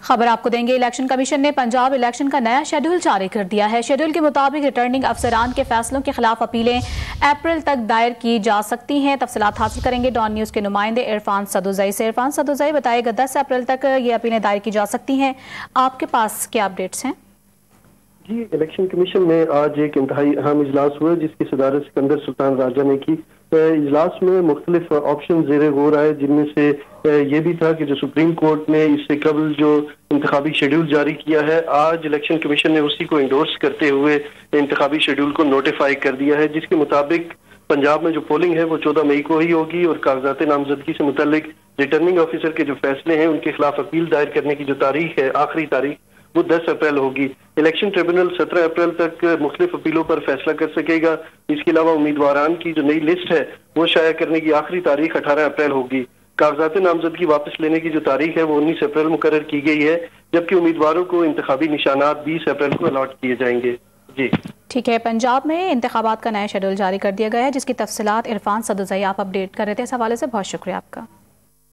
खबर आपको देंगे। इलेक्शन कमीशन ने पंजाब इलेक्शन का नया शेड्यूल जारी कर दिया है। शेड्यूल के मुताबिक रिटर्निंग अफसरान के फैसलों के खिलाफ अपीलें अप्रैल तक दायर की जा सकती हैं। तफसीलात हासिल करेंगे डॉन न्यूज़ के नुमाइंदे इरफान सदुजई से। इरफान सदुजई, बताइएगा 10 अप्रैल तक ये अपीलें दायर की जा सकती हैं, आपके पास क्या अपडेट्स हैं? जी, इलेक्शन कमीशन में आज एक इंतहाई अहम इजलास हुआ जिसकी सदारत सिकंदर सुल्तान राजा ने की। इजलास में मुख्तलिफ ऑप्शन ज़ेरे गौर आए, जिनमें से ये भी था कि जो सुप्रीम कोर्ट ने इससे कबल जो इंतखाबी शेड्यूल जारी किया है, आज इलेक्शन कमीशन ने उसी को इंडोर्स करते हुए इंतखाबी शेड्यूल को नोटिफाई कर दिया है, जिसके मुताबिक पंजाब में जो पोलिंग है वो 14 मई को ही होगी और कागजात नामजदगी से मुतल्लिक रिटर्निंग ऑफिसर के जो फैसले हैं उनके खिलाफ अपील दायर करने की जो तारीख है, आखिरी तारीख, वो 10 अप्रैल होगी। इलेक्शन ट्रिब्यूनल 17 अप्रैल तक मुख्तलिफ अपीलों पर फैसला कर सकेगा। इसके अलावा उम्मीदवारान की जो नई लिस्ट है वो शाया करने की आखिरी तारीख 18 अप्रैल होगी। कागजात नामजदगी वापस लेने की जो तारीख है वो 19 अप्रैल मुकर्रर की गई है, जबकि उम्मीदवारों को इंतखाबी निशानात 20 अप्रैल को अलॉट किए जाएंगे। जी ठीक है, पंजाब में इंतखाबात का नया शेड्यूल जारी कर दिया गया है, जिसकी तफसीलात इरफान सदुजई आप अपडेट कर रहे थे। इस हवाले से बहुत शुक्रिया आपका।